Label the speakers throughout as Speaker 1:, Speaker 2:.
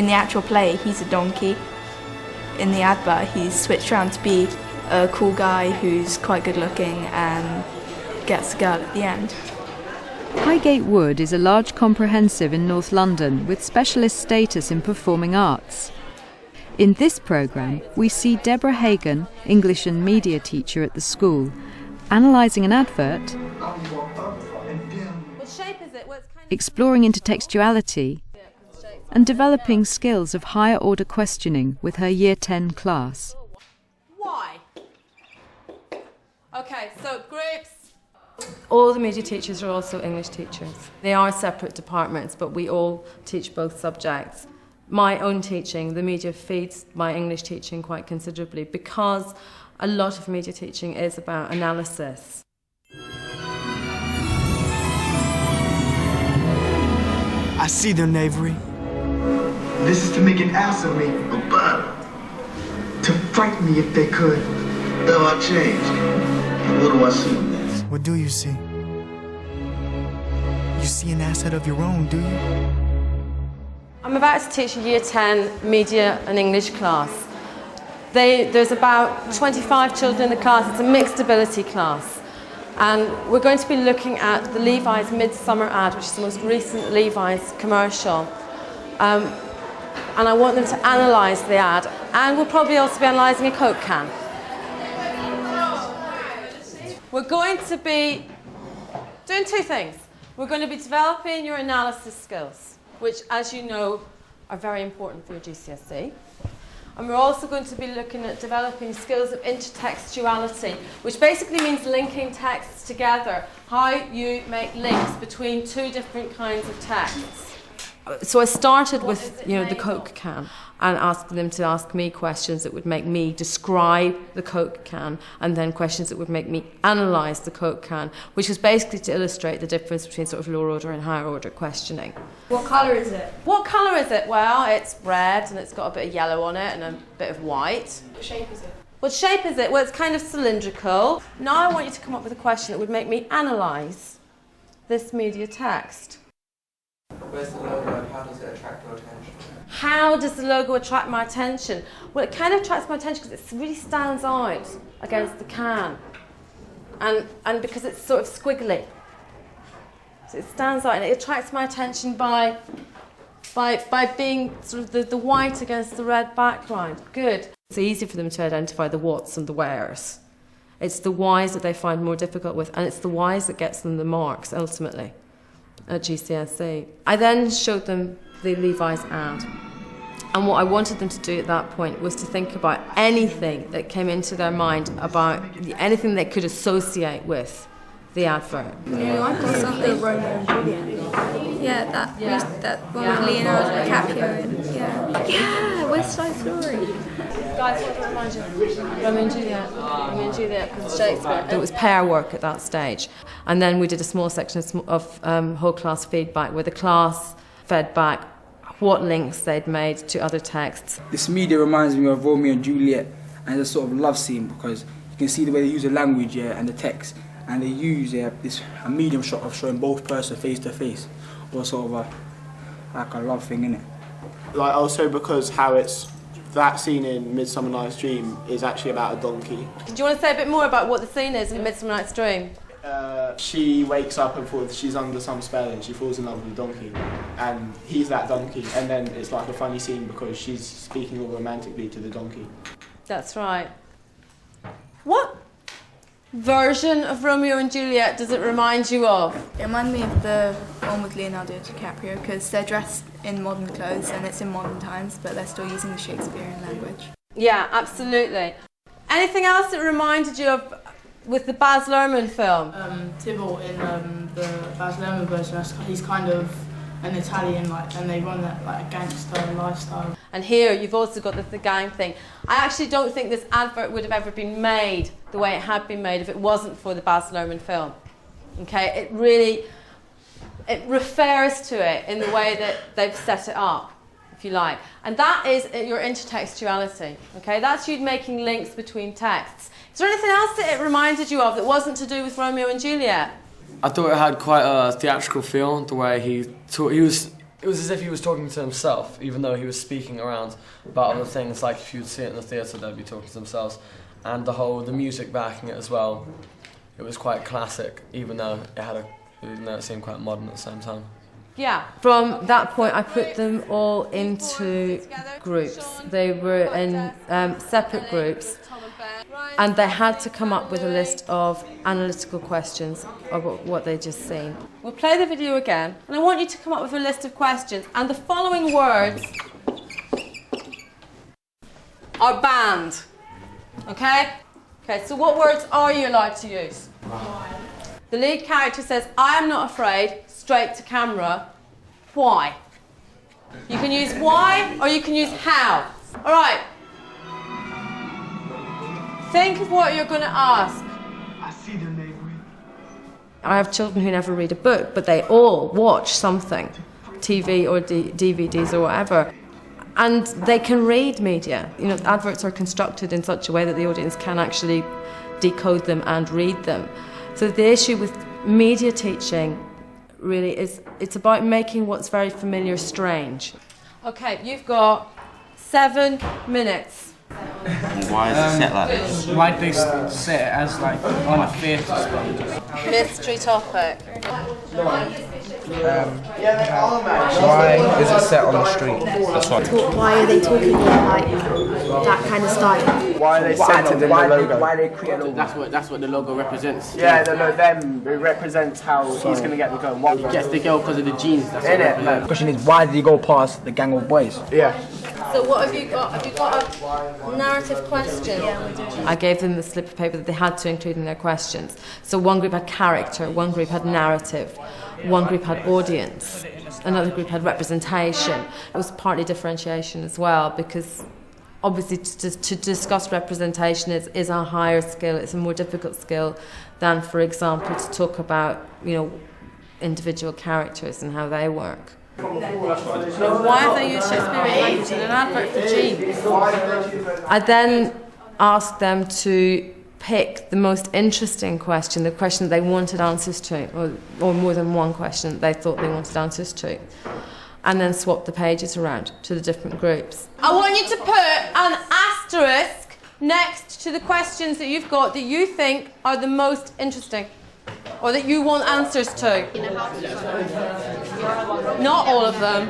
Speaker 1: in the actual play, he's a donkey. In the advert, he's switched around to be a cool guy who's quite good looking and gets a girl at the end.
Speaker 2: Highgate Wood is a large comprehensive in North London with specialist status in performing arts. In this programme, we see Deborah Hagan, English and media teacher at the school, analysing an advert, exploring intertextuality, and developing skills of higher order questioning with her Year 10 class.
Speaker 3: Why? Okay, so groups. All the media teachers are also English teachers. They are separate departments, but we all teach both subjects. My own teaching, the media, feeds my English teaching quite considerably because a lot of media teaching is about analysis.
Speaker 4: I see their knavery.
Speaker 5: This is to make an ass of me, but to fight me if they could. Though I changed, what do I see in this?
Speaker 4: What do you see? You see an asset of your own, do you?
Speaker 3: I'm about to teach a Year 10 media and English class. There's about 25 children in the class. It's a mixed ability class. And we're going to be looking at the Levi's Midsummer ad, which is the most recent Levi's commercial. And I want them to analyse the ad. And we'll probably also be analysing a Coke can. We're going to be doing two things. We're going to be developing your analysis skills, which, as you know, are very important for your GCSE. And we're also going to be looking at developing skills of intertextuality, which basically means linking texts together, how you make links between two different kinds of texts. So I started with, the Coke can and asking them to ask me questions that would make me describe the Coke can, and then questions that would make me analyse the Coke can, which was basically to illustrate the difference between sort of lower order and higher order questioning.
Speaker 1: What colour is it?
Speaker 3: What colour is it? Well, it's red and it's got a bit of yellow on it and a bit of white.
Speaker 1: What shape is it?
Speaker 3: What shape is it? Well, it's kind of cylindrical. Now I want you to come up with a question that would make me analyse this media text.
Speaker 6: Where's the logo and how does it attract your attention?
Speaker 3: How does the logo attract my attention? Well, it kind of attracts my attention because it really stands out against the can. And because it's sort of squiggly. So it stands out and it attracts my attention by being sort of the white against the red background. Good. It's easy for them to identify the whats and the wheres. It's the whys that they find more difficult with, and it's the whys that gets them the marks ultimately at GCSE. I then showed them the Levi's ad, and what I wanted them to do at that point was to think about anything that came into their mind about anything they could associate with the advert.
Speaker 1: Yeah, I got something Romeo and Juliet. Yeah, that one with Leonardo DiCaprio. Yeah, West Side Story.
Speaker 3: Guys, what does it remind you? Romeo and Juliet. Romeo and Juliet from Shakespeare. It was pair work at that stage. And then we did a small section of whole class feedback where the class fed back what links they'd made to other texts.
Speaker 7: This media reminds me of Romeo and Juliet and a sort of love scene because you can see the way they use the language and the text, and they use a medium shot of showing both persons face to face, or sort of like a love thing, innit?
Speaker 8: Like also because how it's that scene in Midsummer Night's Dream is actually about a donkey.
Speaker 3: Do you want to say a bit more about what the scene is in Midsummer Night's Dream?
Speaker 8: She wakes up and she's under some spell and she falls in love with a donkey, and he's that donkey, and then it's like a funny scene because she's speaking all romantically to the donkey.
Speaker 3: That's right. What version of Romeo and Juliet does it remind you of?
Speaker 1: It reminded me of the one with Leonardo DiCaprio because they're dressed in modern clothes and it's in modern times, but they're still using the Shakespearean language.
Speaker 3: Yeah, absolutely. Anything else that reminded you of with the Baz Luhrmann film?
Speaker 9: Tybalt in the Baz Luhrmann version, he's kind of an Italian, and they run that a gangster lifestyle.
Speaker 3: And here you've also got the gang thing. I actually don't think this advert would have ever been made the way it had been made if it wasn't for the Baz Luhrmann film. Okay, it refers to it in the way that they've set it up, if you like. And that is your intertextuality. Okay, that's you making links between texts. Is there anything else that it reminded you of that wasn't to do with Romeo and Juliet?
Speaker 10: I thought it had quite a theatrical feel, the way he was it was as if he was talking to himself, even though he was speaking around about other things, like if you'd see it in the theatre, they'd be talking to themselves. And the music backing it as well, it was quite classic, even though it seemed quite modern at the same time.
Speaker 3: Yeah. From that point, I put them all into groups. They were in separate groups, and they had to come up with a list of analytical questions about what they'd just seen. We'll play the video again, and I want you to come up with a list of questions, and the following words are banned. Okay? Okay, so what words are you allowed to use? The lead character says, I am not afraid, straight to camera. Why? You can use why or you can use how. All right. Think of what you're going to ask.
Speaker 5: I see them, Avery.
Speaker 3: I have children who never read a book, but they all watch something, TV or DVDs or whatever. And they can read media. You know, adverts are constructed in such a way that the audience can actually decode them and read them. So the issue with media teaching really is, it's about making what's very familiar strange. Okay, you've got 7 minutes.
Speaker 11: Why is it set like this?
Speaker 12: Why do they set it as like on a theatre stage?
Speaker 3: Mystery topic.
Speaker 12: Why is it set on the street?
Speaker 11: That's right.
Speaker 13: Why are they talking in like that kind of style?
Speaker 12: Why are they centred in the logo?
Speaker 7: Why they create a logo?
Speaker 12: That's what the logo represents.
Speaker 7: Yeah, them. It represents how he's going to get the girl. Why
Speaker 12: He gets the girl because of the jeans. That's what it represents.
Speaker 7: The question is, why did he go past the gang of boys? Yeah.
Speaker 3: So what have you got? Have you got a narrative question? Yeah, we do. I gave them the slip of paper that they had to include in their questions. So one group had character, one group had narrative, one group had audience, another group had representation. It was partly differentiation as well, because obviously to discuss representation is a higher skill, it's a more difficult skill than, for example, to talk about, you know, individual characters and how they work. Why have they used Shakespearean language in an advert for jeans? I then asked them to pick the most interesting question, the question that they wanted answers to, or more than one question that they thought they wanted answers to, and then swap the pages around to the different groups. I want you to put an asterisk next to the questions that you've got that you think are the most interesting, or that you want answers to. Not all of them.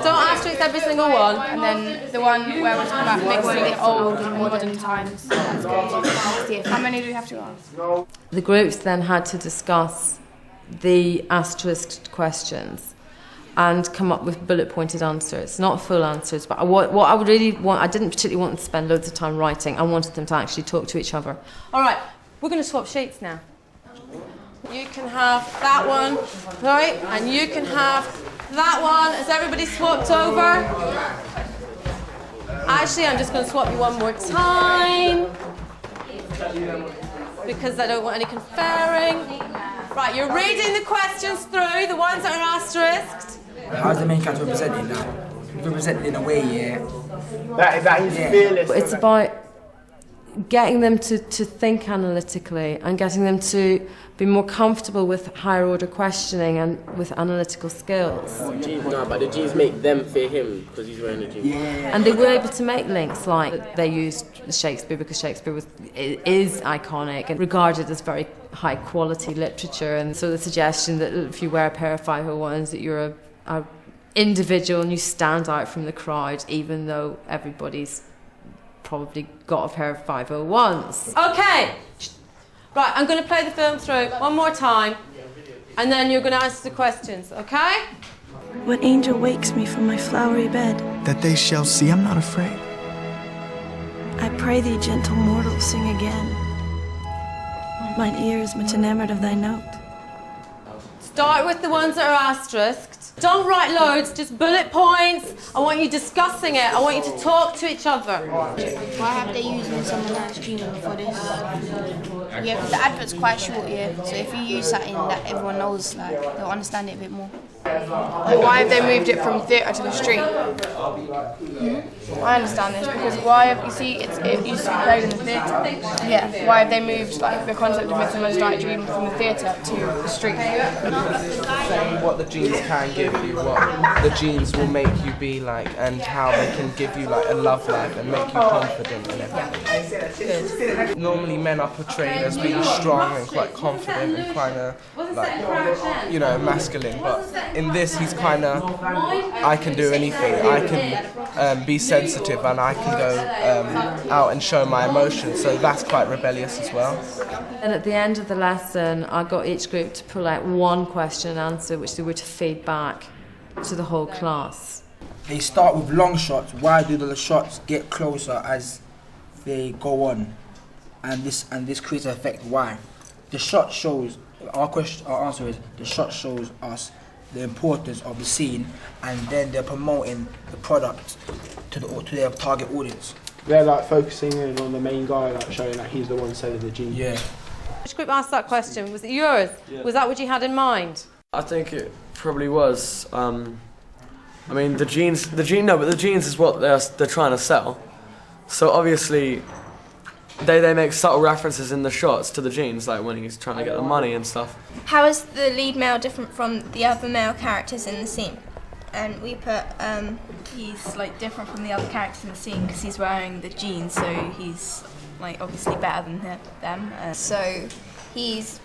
Speaker 3: Don't asterisk every single one.
Speaker 13: And then the one where we're talking about mixing the old and modern times. That's good. How many do we have to ask?
Speaker 3: The groups then had to discuss the asterisked questions and come up with bullet-pointed answers, not full answers. But what I would really want, I didn't particularly want them to spend loads of time writing. I wanted them to actually talk to each other. All right, we're going to swap sheets now. You can have that one, right? And you can have that one. Has everybody swapped over? Actually, I'm just going to swap you one more time, because I don't want any conferring. Right, you're reading the questions through, the ones that are asterisked.
Speaker 7: How's the main character represented now? Represented in a way, yeah.
Speaker 12: That he's fearless.
Speaker 3: It's about getting them to think analytically and getting them to be more comfortable with higher order questioning and with analytical skills.
Speaker 12: No, but the jeans make them fear him because he's wearing the jeans.
Speaker 7: Yeah.
Speaker 3: And they were able to make links, like they used Shakespeare because Shakespeare is iconic and regarded as very high quality literature, and so the suggestion that if you wear a pair of 501s that you're a individual and you stand out from the crowd, even though everybody's probably got a pair of 501s. Okay, right, I'm going to play the film through one more time, and then you're going to answer the questions, okay?
Speaker 14: What angel wakes me from my flowery bed?
Speaker 4: That they shall see I'm not afraid.
Speaker 14: I pray thee, gentle mortal, sing again. Mine ear is much enamored of thy note.
Speaker 3: Start with the ones that are asterisked. Don't write loads, just bullet points. I want you discussing it. I want you to talk to each other.
Speaker 13: Why have they used someone else's dream for this? Yeah, because the advert's quite short, yeah. So if you use something that everyone knows, like, they'll understand it a bit more.
Speaker 15: Why have they moved it from theatre to the street? I understand this because why have you see it used to be played in the theatre?
Speaker 13: Yeah.
Speaker 15: Why have they moved like the concept of Midsummer's Night Dream from the theatre to the street?
Speaker 6: Saying what the genes can give you, what the genes will make you be like, and how they can give you like a love life and make you confident and everything. Normally men are portrayed as being strong and quite confident and kind of like, you know, masculine, but in this he's kind of, I can do anything, I can be sensitive and I can go out and show my emotions, so that's quite rebellious as well.
Speaker 3: And at the end of the lesson, I got each group to pull out one question and answer which they were to feed back to the whole class.
Speaker 7: They start with long shots. Why do the shots get closer as they go on? And this creates an effect. Why? The shot shows, our answer is, the shot shows us the importance of the scene, and then they're promoting the product to their target audience.
Speaker 8: They're like focusing in on the main guy, like showing that he's the one selling the jeans.
Speaker 7: Yeah.
Speaker 3: Which group asked that question? Was it yours?
Speaker 10: Yeah.
Speaker 3: Was that what you had in mind?
Speaker 10: I think it probably was. I mean, the jeans is what they're trying to sell. So obviously, they make subtle references in the shots to the jeans, like when he's trying to get the money and stuff.
Speaker 16: How is the lead male different from the other male characters in the scene? And we put
Speaker 1: he's like different from the other characters in the scene because he's wearing the jeans, so he's like obviously better than them.
Speaker 16: So he's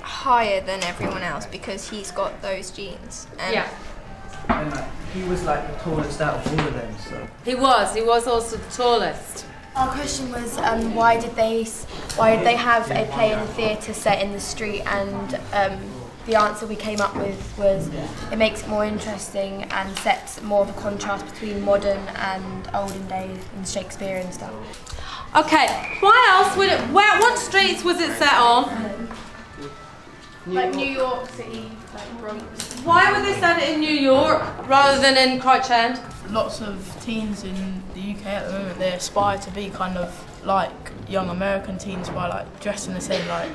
Speaker 16: higher than everyone else because he's got those jeans.
Speaker 3: Yeah.
Speaker 12: And he was like the tallest out of all of them. So
Speaker 3: He was also the tallest.
Speaker 13: Our question was why did they have a play in the theatre set in the street, and the answer we came up with was it makes it more interesting and sets more of a contrast between modern and olden days and Shakespearean stuff.
Speaker 3: Okay, why else would it? What streets was it set on?
Speaker 15: Like New York City, like Bronx.
Speaker 3: Why would they set it in New York rather than in Crouch End?
Speaker 9: Lots of teens in the UK at the moment, they aspire to be kind of like young American teens by like dressing the same, like.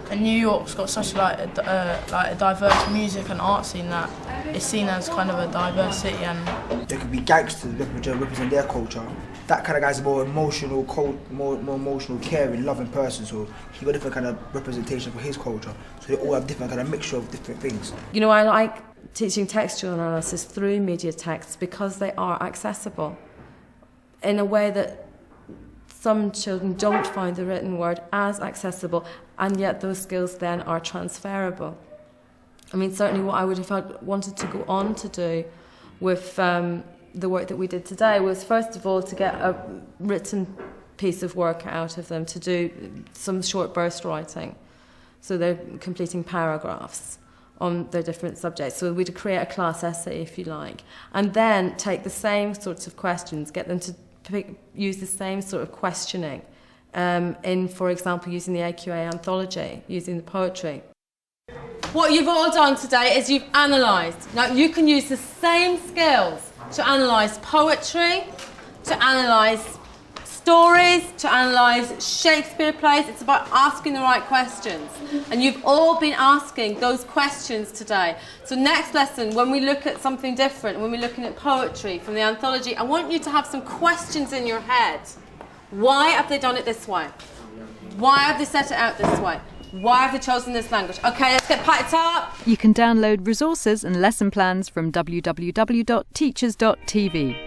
Speaker 9: And New York's got such like a diverse music and art scene that it's seen as kind of a diverse city. And
Speaker 7: there could be gangsters represent their culture. That kind of guy's a more emotional, more emotional, caring, loving person. So he got different kind of representation for his culture. So they all have different kind of mixture of different things.
Speaker 3: You know, I like teaching textual analysis through media texts because they are accessible in a way that some children don't find the written word as accessible, and yet those skills then are transferable. I mean, certainly what I would have wanted to go on to do with the work that we did today was, first of all, to get a written piece of work out of them, to do some short burst writing. So they're completing paragraphs on their different subjects. So we'd create a class essay, if you like, and then take the same sorts of questions, get them to use the same sort of questioning in, for example, using the AQA anthology, using the poetry. What you've all done today is you've analysed. Now, you can use the same skills to analyse poetry, to analyse stories, to analyse Shakespeare plays. It's about asking the right questions. And you've all been asking those questions today. So next lesson, when we look at something different, when we're looking at poetry from the anthology, I want you to have some questions in your head. Why have they done it this way? Why have they set it out this way? Why have they chosen this language? Okay, let's get packed up.
Speaker 2: You can download resources and lesson plans from www.teachers.tv.